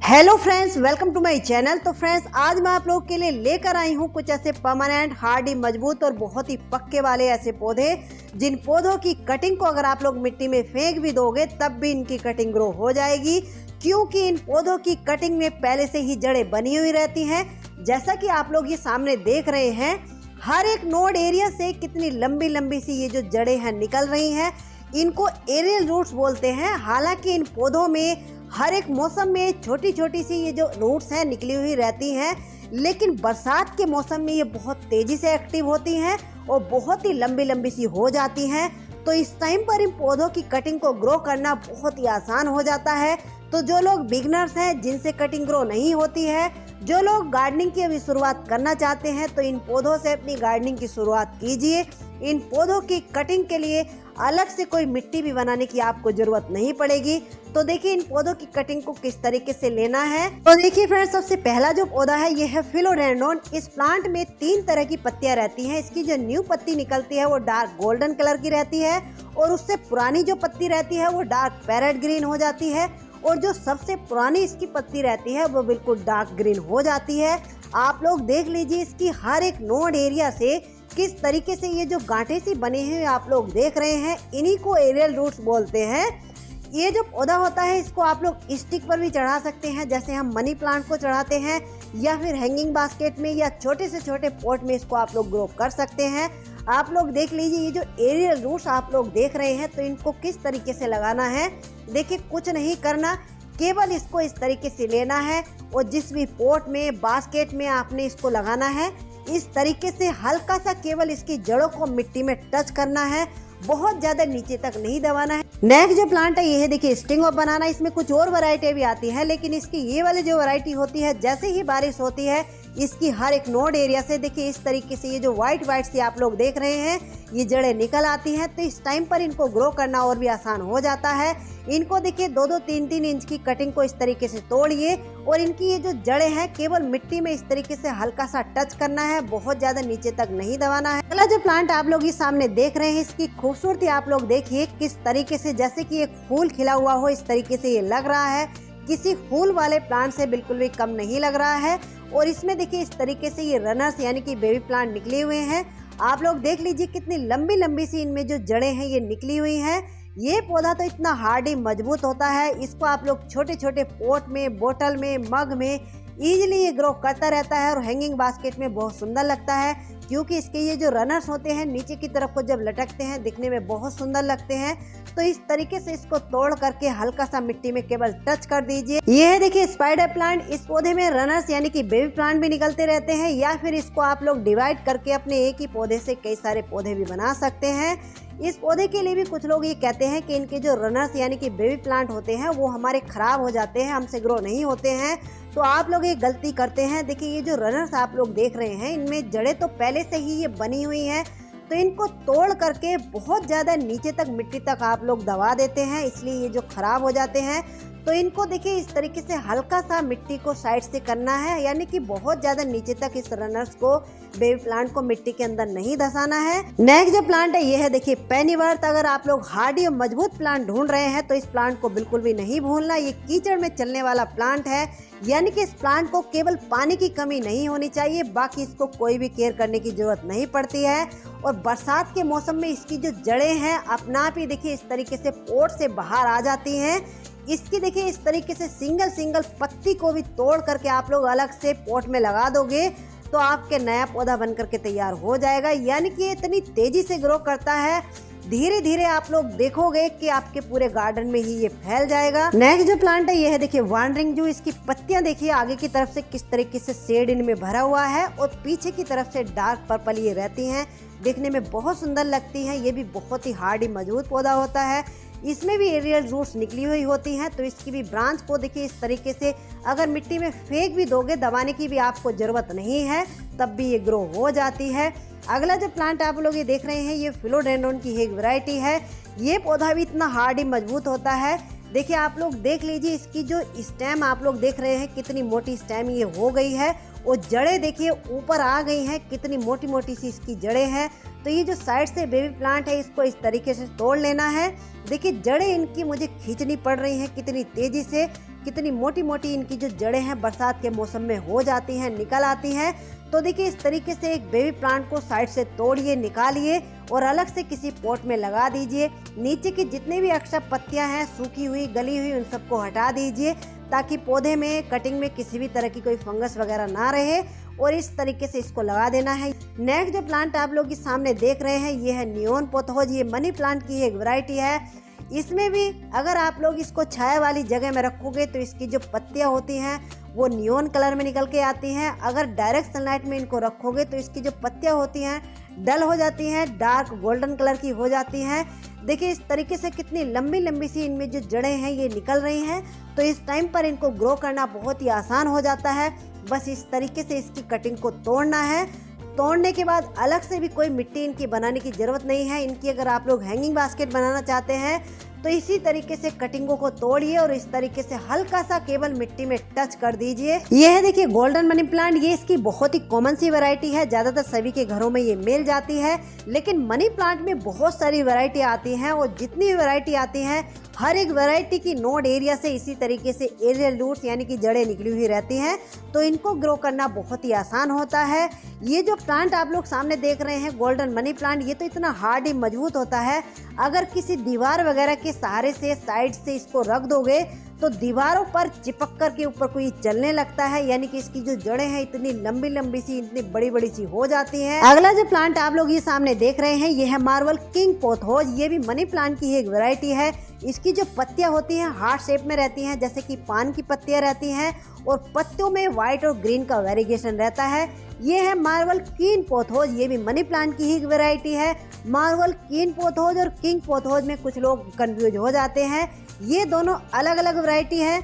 Hello friends, welcome to my channel. तो friends, आज मैं आप लोगों के लिए लेकर आई हूँ कुछ ऐसे परमानेंट, हार्डी, मजबूत और बहुत ही पक्के वाले ऐसे पौधे जिन पौधों की कटिंग को अगर आप लोग मिट्टी में फेंक भी दोगे तब भी इनकी कटिंग ग्रो हो जाएगी, क्योंकि इन पौधों की कटिंग में पहले से ही जड़ें बनी हुई रहती हैं। जैसा कि आप लोग ये सामने देख रहे हैं, हर एक नोड एरिया से कितनी लंबी लंबी सी ये जो जड़ें हैं निकल रही हैं। इनको एरियल रूट्स बोलते हैं। हालांकि इन पौधों में हर एक मौसम में छोटी छोटी सी ये जो रूट्स हैं निकली हुई रहती हैं, लेकिन बरसात के मौसम में ये बहुत तेजी से एक्टिव होती हैं और बहुत ही लंबी लंबी सी हो जाती हैं। तो इस टाइम पर इन पौधों की कटिंग को ग्रो करना बहुत ही आसान हो जाता है। तो जो लोग बिगनर्स हैं, जिनसे कटिंग ग्रो नहीं होती है, जो लोग गार्डनिंग की अभी शुरुआत करना चाहते हैं, तो इन पौधों से अपनी गार्डनिंग की शुरुआत कीजिए। इन पौधों की कटिंग के लिए अलग से कोई मिट्टी भी बनाने की आपको जरूरत नहीं पड़ेगी। तो देखिए इन पौधों की कटिंग को किस तरीके से लेना है। तो देखिए फ्रेंड्स, सबसे पहला जो पौधा है ये है फिलोडेंड्रॉन। इस प्लांट में 3 तरह की पत्तियां रहती हैं। इसकी जो न्यू पत्ती निकलती है वो डार्क गोल्डन कलर की रहती है, और उससे पुरानी जो पत्ती रहती है वो डार्क पैरेट ग्रीन हो जाती है, और जो सबसे पुरानी इसकी पत्ती रहती है वो बिल्कुल डार्क ग्रीन हो जाती है। आप लोग देख लीजिए इसकी हर एक नोड एरिया से किस तरीके से ये जो गांठें सी बने हैं आप लोग देख रहे हैं, इन्हीं को एरियल रूट्स बोलते हैं। ये जो पौधा होता है इसको आप लोग स्टिक पर भी चढ़ा सकते हैं, जैसे हम मनी प्लांट को चढ़ाते हैं, या फिर हैंगिंग बास्केट में या छोटे से छोटे पॉट में इसको आप लोग ग्रो कर सकते हैं। आप लोग देख लीजिए ये जो एरियल रूट्स आप लोग देख रहे हैं, तो इनको किस तरीके से लगाना है। देखिए कुछ नहीं करना, केवल इसको इस तरीके से लेना है और जिस भी पॉट में, बास्केट में आपने इसको लगाना है, इस तरीके से हल्का सा केवल इसकी जड़ों को मिट्टी में टच करना है, बहुत ज्यादा नीचे तक नहीं दबाना है। नेक्स्ट जो प्लांट है ये है देखिए स्टिंग ऑफ बनाना। इसमें कुछ और वैरायटी भी आती है, लेकिन इसकी ये वाली जो वैरायटी होती है, जैसे ही बारिश होती है इसकी हर एक नोड एरिया से देखिए इस तरीके से ये जो व्हाइट व्हाइट सी आप लोग देख रहे हैं ये जड़ें निकल आती हैं। तो इस टाइम पर इनको ग्रो करना और भी आसान हो जाता है। इनको देखिए 2-2, 3-3 इंच की कटिंग को इस तरीके से तोड़िए, और इनकी ये जो जड़ें हैं केवल मिट्टी में इस तरीके से हल्का सा टच करना है, बहुत ज्यादा नीचे तक नहीं दबाना है। अगला जो प्लांट आप लोग इस सामने देख रहे हैं, इसकी खूबसूरती आप लोग देखिए किस तरीके से, जैसे कि एक फूल खिला हुआ हो इस तरीके से ये लग रहा है। किसी फूल वाले प्लांट से बिल्कुल भी कम नहीं लग रहा है। और इसमें देखिए इस तरीके से ये रनर्स यानी कि बेबी प्लांट निकले हुए हैं। आप लोग देख लीजिए कितनी लंबी लंबी सी इनमें जो जड़ें हैं ये निकली हुई हैं। ये पौधा तो इतना हार्डी मजबूत होता है, इसको आप लोग छोटे छोटे पॉट में, बोतल में, मग में इजीली ये ग्रो करता रहता है, और हैंगिंग बास्केट में बहुत सुंदर लगता है, क्योंकि इसके ये जो रनर्स होते हैं नीचे की तरफ को जब लटकते हैं दिखने में बहुत सुंदर लगते हैं। तो इस तरीके से इसको तोड़ करके हल्का सा मिट्टी में केवल टच कर दीजिए। ये है देखिए स्पाइडर प्लांट। इस पौधे में रनर्स यानी कि बेबी प्लांट भी निकलते रहते हैं, या फिर इसको आप लोग डिवाइड करके अपने एक ही पौधे से कई सारे पौधे भी बना सकते हैं। इस पौधे के लिए भी कुछ लोग ये कहते हैं कि इनके जो रनर्स यानी कि बेबी प्लांट होते हैं वो हमारे खराब हो जाते हैं, हमसे ग्रो नहीं होते हैं। तो आप लोग ये गलती करते हैं। देखिए ये जो रनर्स आप लोग देख रहे हैं इनमें जड़ें तो पहले से ही ये बनी हुई हैं, तो इनको तोड़ करके बहुत ज़्यादा नीचे तक मिट्टी तक आप लोग दबा देते हैं, इसलिए ये जो खराब हो जाते हैं। तो इनको देखिए इस तरीके से हल्का सा मिट्टी को साइड से करना है, यानी कि बहुत ज्यादा नीचे तक इस रनर्स को, बेबी प्लांट को मिट्टी के अंदर नहीं धसाना है। नेक्स्ट जो प्लांट है ये है देखिए पेनीवर्थ। अगर आप लोग हार्डी और मजबूत प्लांट ढूंढ रहे हैं तो इस प्लांट को बिल्कुल भी नहीं भूलना। ये कीचड़ में चलने वाला प्लांट है, यानी कि इस प्लांट को केवल पानी की कमी नहीं होनी चाहिए, बाकी इसको कोई भी केयर करने की जरूरत नहीं पड़ती है। और बरसात के मौसम में इसकी जो जड़ें हैं अपना आप ही देखिए इस तरीके से पोट से बाहर आ जाती हैं। इसकी देखिए इस तरीके से सिंगल सिंगल पत्ती को भी तोड़ करके आप लोग अलग से पॉट में लगा दोगे तो आपके नया पौधा बन करके तैयार हो जाएगा। यानी कि ये इतनी तेजी से ग्रो करता है, धीरे धीरे आप लोग देखोगे कि आपके पूरे गार्डन में ही ये फैल जाएगा। नेक्स्ट जो प्लांट है ये है देखिए वांडरिंग जू। इसकी पत्तियां देखिए आगे की तरफ से किस तरीके से शेड इनमें भरा हुआ है, और पीछे की तरफ से डार्क पर्पल ये रहती हैं, देखने में बहुत सुंदर लगती हैं। ये भी बहुत ही हार्डी मजबूत पौधा होता है। इसमें भी एरियल रूट्स निकली हुई होती हैं, तो इसकी भी ब्रांच को देखिए इस तरीके से अगर मिट्टी में फेंक भी दोगे, दबाने की भी आपको ज़रूरत नहीं है, तब भी ये ग्रो हो जाती है। अगला जो प्लांट आप लोग ये देख रहे हैं ये फिलोडेंड्रॉन की एक वैरायटी है। ये पौधा भी इतना हार्डी मजबूत होता है। देखिए आप लोग देख लीजिए इसकी जो स्टेम आप लोग देख रहे हैं कितनी मोटी स्टेम ये हो गई है, और जड़ें देखिए ऊपर आ गई हैं, कितनी मोटी मोटी सी इसकी जड़ें हैं। तो ये जो साइड से बेबी प्लांट है इसको इस तरीके से तोड़ लेना है। देखिए जड़ें इनकी मुझे खींचनी पड़ रही हैं कितनी तेजी से, कितनी मोटी मोटी इनकी जो जड़ें हैं बरसात के मौसम में हो जाती हैं, निकल आती हैं। तो देखिए इस तरीके से एक बेबी प्लांट को साइड से तोड़िए, निकालिए और अलग से किसी पॉट में लगा दीजिए। नीचे की जितनी भी एक्स्ट्रा पत्तियां हैं, सूखी हुई, गली हुई, उन सबको हटा दीजिए ताकि पौधे में, कटिंग में किसी भी तरह की कोई फंगस वगैरह ना रहे। और इस तरीके से इसको लगा देना है। नेक्स्ट जो प्लांट आप लोग इस सामने देख रहे हैं ये है नियोन पोथोज। ये मनी प्लांट की एक वैरायटी है। इसमें भी अगर आप लोग इसको छाया वाली जगह में रखोगे तो इसकी जो पत्तियां होती हैं वो नियोन कलर में निकल के आती हैं। अगर डायरेक्ट सनलाइट में इनको रखोगे तो इसकी जो पत्तियां होती हैं डल हो जाती हैं, डार्क गोल्डन कलर की हो जाती हैं। देखिए इस तरीके से कितनी लंबी लंबी सी इनमें जो जड़ें हैं ये निकल रही हैं। तो इस टाइम पर इनको ग्रो करना बहुत ही आसान हो जाता है। बस इस तरीके से इसकी कटिंग को तोड़ना है। तोड़ने के बाद अलग से भी कोई मिट्टी इनकी बनाने की जरूरत नहीं है। इनकी अगर आप लोग हैंगिंग बास्केट बनाना चाहते हैं तो इसी तरीके से कटिंगों को तोड़िए और इस तरीके से हल्का सा केवल मिट्टी में टच कर दीजिए। यह है देखिए गोल्डन मनी प्लांट। ये इसकी बहुत ही कॉमन सी वैरायटी है, ज्यादातर सभी के घरों में ये मिल जाती है। लेकिन मनी प्लांट में बहुत सारी वैरायटी आती हैं और जितनी भी वैरायटी आती हैं हर एक वैरायटी की नोड एरिया से इसी तरीके से एरियल रूट्स यानी कि जड़ें निकली हुई रहती हैं। तो इनको ग्रो करना बहुत ही आसान होता है। ये जो प्लांट आप लोग सामने देख रहे हैं गोल्डन मनी प्लांट, ये तो इतना हार्ड ही मजबूत होता है। अगर किसी दीवार वगैरह के सहारे से साइड से इसको रख दोगे तो दीवारों पर चिपक कर के ऊपर कोई चलने लगता है, यानी कि इसकी जो जड़ें हैं इतनी लंबी लंबी सी, इतनी बड़ी बड़ी सी हो जाती हैं। अगला जो प्लांट आप लोग ये सामने देख रहे हैं ये है मार्वल किंग पोथोज। ये भी मनी प्लांट की एक वैरायटी है। इसकी जो पत्तियां होती हैं हार्ट शेप में रहती हैं, जैसे कि पान की पत्तियां रहती हैं और पत्तियों में व्हाइट और ग्रीन का वेरिएशन रहता है। ये है मार्वल किंग पोथोज। ये भी मनी प्लांट की ही वैरायटी है। मार्वल किंग पोथोज और किंग पोथोज में कुछ लोग कंफ्यूज हो जाते हैं। ये दोनों अलग अलग वैरायटी है।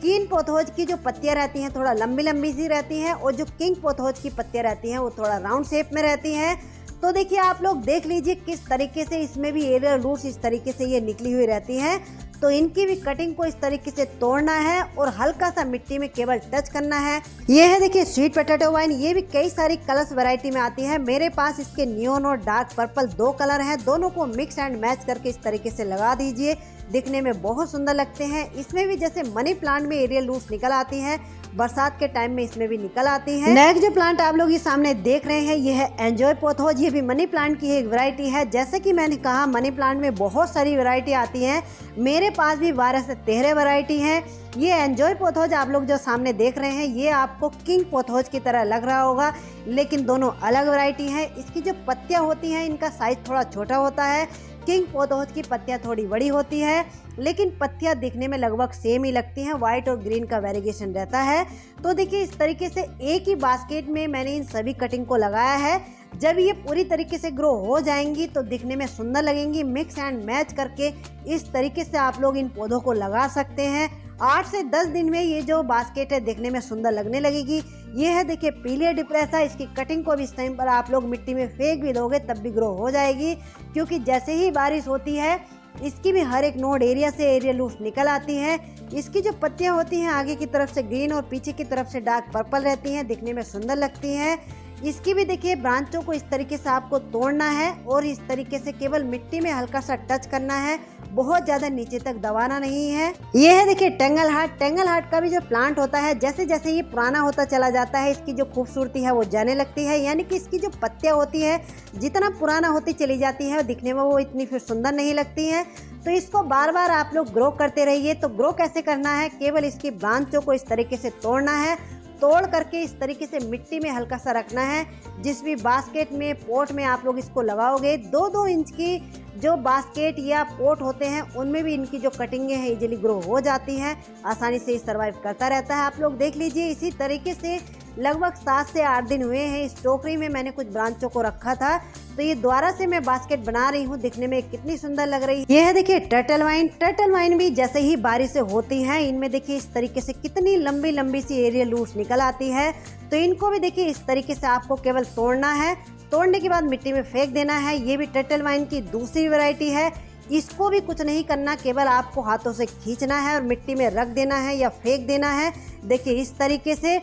किंग पोथोज की जो पत्तियां रहती हैं थोड़ा लंबी लंबी सी रहती हैं और जो किंग पोथोज की पत्तियां रहती हैं वो थोड़ा राउंड शेप में रहती हैं। तो देखिए आप लोग देख लीजिए किस तरीके से इसमें भी एरियल रूट्स इस तरीके से ये निकली हुई रहती हैं। तो इनकी भी कटिंग को इस तरीके से तोड़ना है और हल्का सा मिट्टी में केवल टच करना है। ये है देखिए स्वीट पोटैटो वाइन। ये भी कई सारी कलर्स वैरायटी में आती है। मेरे पास इसके नियोन और डार्क पर्पल दो कलर हैं। दोनों को मिक्स एंड मैच करके इस तरीके से लगा दीजिए, दिखने में बहुत सुंदर लगते हैं। इसमें भी जैसे मनी प्लांट में एरियल रूट्स निकल आती हैं, बरसात के टाइम में इसमें भी निकल आती है। नेक्स्ट जो प्लांट आप लोग ये सामने देख रहे हैं ये है एंजॉय पोथोज। ये भी मनी प्लांट की एक वैरायटी है। जैसे कि मैंने कहा मनी प्लांट में बहुत सारी वैरायटी आती हैं। मेरे पास भी 12 से 13 वैरायटी हैं। ये एंजॉय पोथोज आप लोग जो सामने देख रहे हैं ये आपको किंग पोथोज की तरह लग रहा होगा, लेकिन दोनों अलग वैरायटी है। इसकी जो पत्तियां होती हैं इनका साइज थोड़ा छोटा होता है। किंग पोथोज की पत्तियां थोड़ी बड़ी होती है, लेकिन पत्तियां दिखने में लगभग सेम ही लगती हैं। व्हाइट और ग्रीन का वेरिएशन रहता है। तो देखिए इस तरीके से एक ही बास्केट में मैंने इन सभी कटिंग को लगाया है। जब ये पूरी तरीके से ग्रो हो जाएंगी तो दिखने में सुंदर लगेंगी। मिक्स एंड मैच करके इस तरीके से आप लोग इन पौधों को लगा सकते हैं। 8 से 10 दिन में ये जो बास्केट है दिखने में सुंदर लगने लगेगी। ये है देखिए पीले डिप्रेसा। इसकी कटिंग को भी इस टाइम पर आप लोग मिट्टी में फेंक भी दोगे तब भी ग्रो हो जाएगी, क्योंकि जैसे ही बारिश होती है इसकी भी हर एक नोड एरिया से एरियल रूट्स निकल आती हैं। इसकी जो पत्तियां होती हैं आगे की तरफ से ग्रीन और पीछे की तरफ से डार्क पर्पल रहती हैं, दिखने में सुंदर लगती हैं। इसकी भी देखिए ब्रांचों को इस तरीके से आपको तोड़ना है और इस तरीके से केवल मिट्टी में हल्का सा टच करना है, बहुत ज्यादा नीचे तक दबाना नहीं है। ये है देखिए टेंगल हार्ट। टेंगल हार्ट का भी जो प्लांट होता है जैसे जैसे ये पुराना होता चला जाता है इसकी जो खूबसूरती है वो जाने लगती है, यानी कि इसकी जो पत्तियां होती है जितना पुराना होती चली जाती है दिखने में वो इतनी फिर सुंदर नहीं लगती है। तो इसको बार बार आप लोग ग्रो करते रहिए। तो ग्रो कैसे करना है, केवल इसकी ब्रांचों को इस तरीके से तोड़ना है। तोड़ करके इस तरीके से मिट्टी में हल्का सा रखना है। जिस भी बास्केट में पॉट में आप लोग इसको लगाओगे 2-2 इंच की जो बास्केट या पॉट होते हैं उनमें भी इनकी जो कटिंगें हैं इजीली ग्रो हो जाती हैं, आसानी से सर्वाइव करता रहता है। आप लोग देख लीजिए इसी तरीके से लगभग 7 से 8 दिन हुए हैं। इस टोकरी में मैंने कुछ ब्रांचों को रखा था, तो ये दोबारा से मैं बास्केट बना रही हूँ। दिखने में कितनी सुंदर लग रही है। ये है देखिए टर्टल वाइन। टर्टल वाइन भी जैसे ही बारिश होती है इनमें देखिए इस तरीके से कितनी लंबी लंबी सी एरियल रूट्स निकल आती है। तो इनको भी देखिए इस तरीके से आपको केवल तोड़ना है। तोड़ने के बाद मिट्टी में फेंक देना है। ये भी टर्टल वाइन की दूसरी वैरायटी है। इसको भी कुछ नहीं करना, केवल आपको हाथों से खींचना है और मिट्टी में रख देना है या फेंक देना है। देखिए इस तरीके से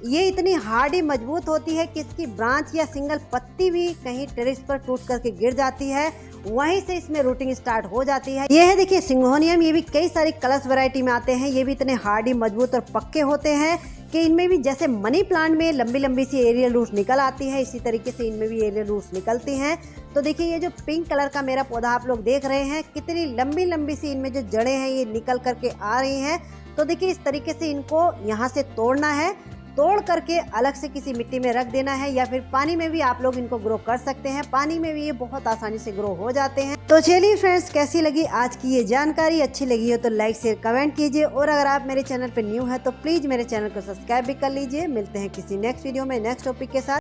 ये इतनी हार्डी मजबूत होती है कि इसकी ब्रांच या सिंगल पत्ती भी कहीं टेरेस पर टूट करके गिर जाती है। वहीं से इसमें रूटिंग स्टार्ट हो जाती है। ये है देखिए सिंगोनियम, ये भी कई सारी कलर्स वैरायटी में आते हैं। ये भी इतने हार्डी, मजबूत और पक्के होते हैं कि इनमें भी जैसे मनी प्लांट में लंबी लंबी सी एरियल रूट्स निकल आती है, इसी तरीके से इनमें भी एरियल रूट्स निकलती हैं। तो देखिए ये जो पिंक कलर का मेरा पौधा आप लोग देख रहे हैं, कितनी लंबी लंबी सी इनमें जो जड़ें हैं ये निकल करके आ रही हैं। तो देखिए इस तरीके से इनको यहाँ से तोड़ना है, तोड़ करके अलग से किसी मिट्टी में रख देना है, या फिर पानी में भी आप लोग इनको ग्रो कर सकते हैं। पानी में भी ये बहुत आसानी से ग्रो हो जाते हैं। तो चलिए फ्रेंड्स, कैसी लगी आज की ये जानकारी? अच्छी लगी हो तो लाइक शेयर कमेंट कीजिए, और अगर आप मेरे चैनल पर न्यू है तो प्लीज मेरे चैनल को सब्सक्राइब भी कर लीजिए। मिलते हैं किसी नेक्स्ट वीडियो में नेक्स्ट टॉपिक के साथ।